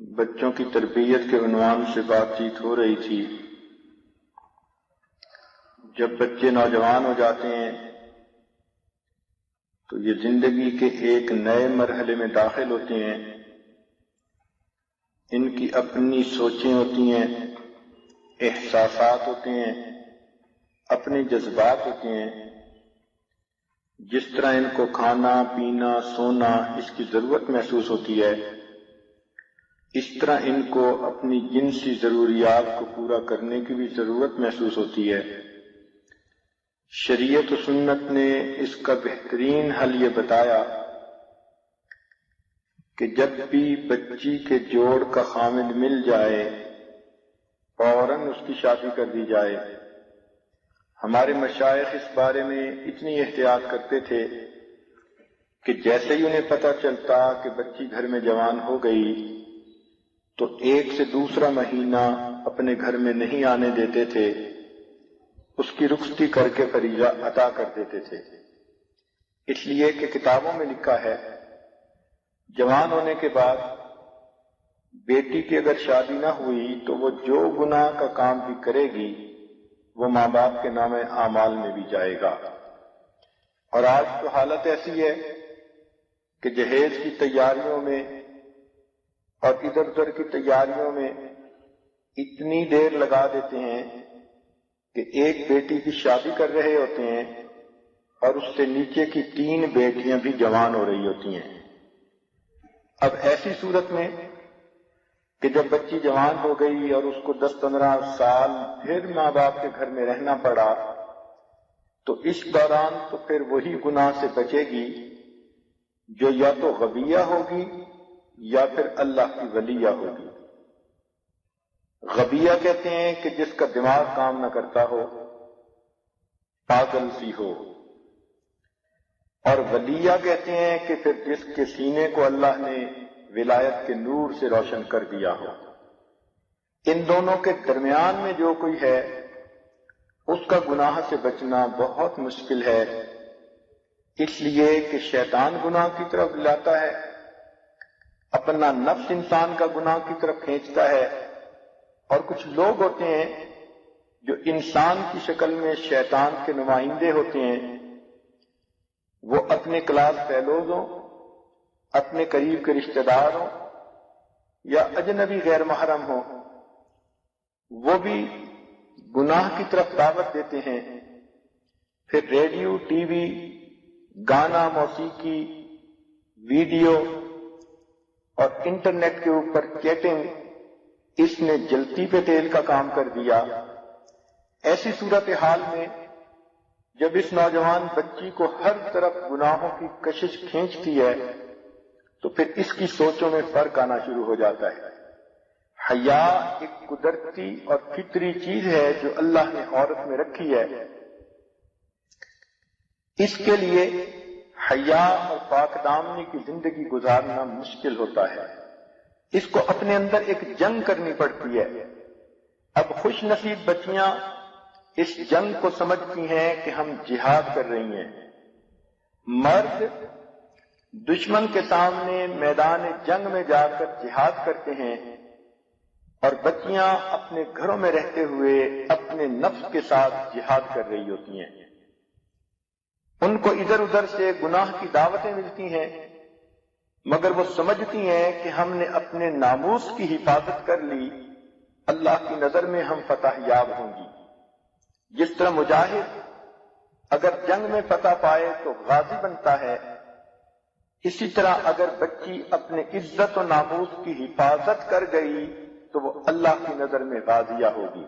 بچوں کی تربیت کے عنوان سے بات چیت ہو رہی تھی۔ جب بچے نوجوان ہو جاتے ہیں تو یہ زندگی کے ایک نئے مرحلے میں داخل ہوتے ہیں۔ ان کی اپنی سوچیں ہوتی ہیں، احساسات ہوتے ہیں، اپنے جذبات ہوتے ہیں۔ جس طرح ان کو کھانا پینا سونا اس کی ضرورت محسوس ہوتی ہے، اس طرح ان کو اپنی جنسی ضروریات کو پورا کرنے کی بھی ضرورت محسوس ہوتی ہے۔ شریعت و سنت نے اس کا بہترین حل یہ بتایا کہ جب بھی بچی کے جوڑ کا خامد مل جائے فوراً اس کی شادی کر دی جائے۔ ہمارے مشائخ اس بارے میں اتنی احتیاط کرتے تھے کہ جیسے ہی انہیں پتہ چلتا کہ بچی گھر میں جوان ہو گئی تو ایک سے دوسرا مہینہ اپنے گھر میں نہیں آنے دیتے تھے، اس کی رخصتی کر کے فریضہ ادا کر دیتے تھے۔ اس لیے کہ کتابوں میں لکھا ہے جوان ہونے کے بعد بیٹی کی اگر شادی نہ ہوئی تو وہ جو گناہ کا کام بھی کرے گی وہ ماں باپ کے نام اعمال میں بھی جائے گا۔ اور آج تو حالت ایسی ہے کہ جہیز کی تیاریوں میں اور ادھر ادھر کی تیاریوں میں اتنی دیر لگا دیتے ہیں کہ ایک بیٹی کی شادی کر رہے ہوتے ہیں اور اس سے نیچے کی 3 بیٹیاں بھی جوان ہو رہی ہوتی ہیں۔ اب ایسی صورت میں کہ جب بچی جوان ہو گئی اور اس کو 10-15 سال پھر ماں باپ کے گھر میں رہنا پڑا تو اس دوران تو پھر وہی گناہ سے بچے گی جو یا تو غبیہ ہوگی یا پھر اللہ کی ولیہ ہوگی۔ غبیہ کہتے ہیں کہ جس کا دماغ کام نہ کرتا ہو، پاگل سی ہو، اور ولیہ کہتے ہیں کہ پھر جس کے سینے کو اللہ نے ولایت کے نور سے روشن کر دیا ہو۔ ان دونوں کے درمیان میں جو کوئی ہے اس کا گناہ سے بچنا بہت مشکل ہے، اس لیے کہ شیطان گناہ کی طرف لاتا ہے، اپنا نفس انسان کا گناہ کی طرف کھینچتا ہے، اور کچھ لوگ ہوتے ہیں جو انسان کی شکل میں شیطان کے نمائندے ہوتے ہیں۔ وہ اپنے کلاس فیلوز ہوں، اپنے قریب کے رشتہ دار ہوں یا اجنبی غیر محرم ہوں، وہ بھی گناہ کی طرف دعوت دیتے ہیں۔ پھر ریڈیو ٹی وی گانا موسیقی ویڈیو اور انٹرنیٹ کے اوپر چیٹنگ، اس نے جلتی پہ تیل کا کام کر دیا۔ ایسی صورتحال میں جب اس نوجوان بچی کو ہر طرف گناہوں کی کشش کھینچتی ہے تو پھر اس کی سوچوں میں فرق آنا شروع ہو جاتا ہے۔ حیا ایک قدرتی اور فطری چیز ہے جو اللہ نے عورت میں رکھی ہے۔ اس کے لیے حیا اور پاک دامنی کی زندگی گزارنا مشکل ہوتا ہے، اس کو اپنے اندر ایک جنگ کرنی پڑتی ہے۔ اب خوش نصیب بچیاں اس جنگ کو سمجھتی ہیں کہ ہم جہاد کر رہی ہیں۔ مرد دشمن کے سامنے میدان جنگ میں جا کر جہاد کرتے ہیں اور بچیاں اپنے گھروں میں رہتے ہوئے اپنے نفس کے ساتھ جہاد کر رہی ہوتی ہیں۔ ان کو ادھر ادھر سے گناہ کی دعوتیں ملتی ہیں، مگر وہ سمجھتی ہیں کہ ہم نے اپنے ناموس کی حفاظت کر لی، اللہ کی نظر میں ہم فتح یاب ہوں گی۔ جس طرح مجاہد اگر جنگ میں فتح پائے تو غازی بنتا ہے، اسی طرح اگر بچی اپنے عزت و ناموس کی حفاظت کر گئی تو وہ اللہ کی نظر میں غازیہ ہوگی۔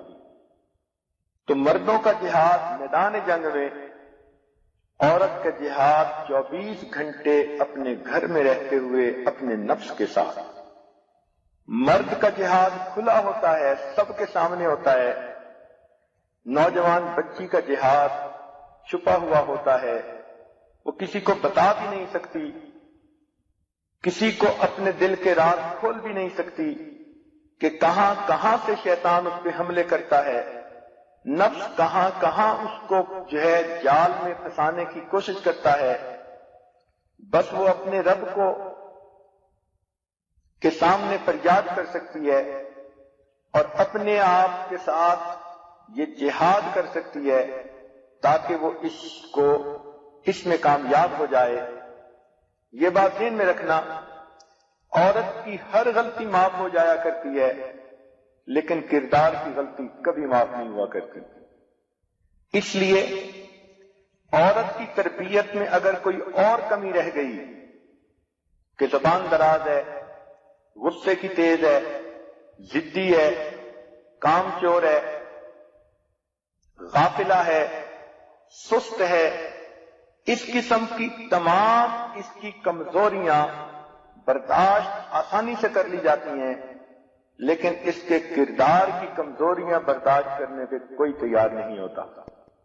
تو مردوں کا جہاد میدان جنگ میں، عورت کا جہاد 24 گھنٹے اپنے گھر میں رہتے ہوئے اپنے نفس کے ساتھ۔ مرد کا جہاد کھلا ہوتا ہے، سب کے سامنے ہوتا ہے۔ نوجوان بچی کا جہاد چھپا ہوا ہوتا ہے، وہ کسی کو بتا بھی نہیں سکتی، کسی کو اپنے دل کے راز کھول بھی نہیں سکتی کہ کہاں کہاں سے شیطان اس پہ حملے کرتا ہے، نفس کہاں کہاں اس کو جال میں پھنسانے کی کوشش کرتا ہے۔ بس وہ اپنے رب کو کے سامنے فریاد کر سکتی ہے اور اپنے آپ کے ساتھ یہ جہاد کر سکتی ہے تاکہ وہ اس میں کامیاب ہو جائے۔ یہ بات ذہن میں رکھنا، عورت کی ہر غلطی معاف ہو جایا کرتی ہے لیکن کردار کی غلطی کبھی معاف نہیں ہوا کرتی۔ اس لیے عورت کی تربیت میں اگر کوئی اور کمی رہ گئی کہ زبان دراز ہے، غصے کی تیز ہے، ضدی ہے، کام چور ہے، غافلہ ہے، سست ہے، اس قسم کی تمام اس کی کمزوریاں برداشت آسانی سے کر لی جاتی ہیں، لیکن اس کے کردار کی کمزوریاں برداشت کرنے پہ کوئی تیار نہیں ہوتا۔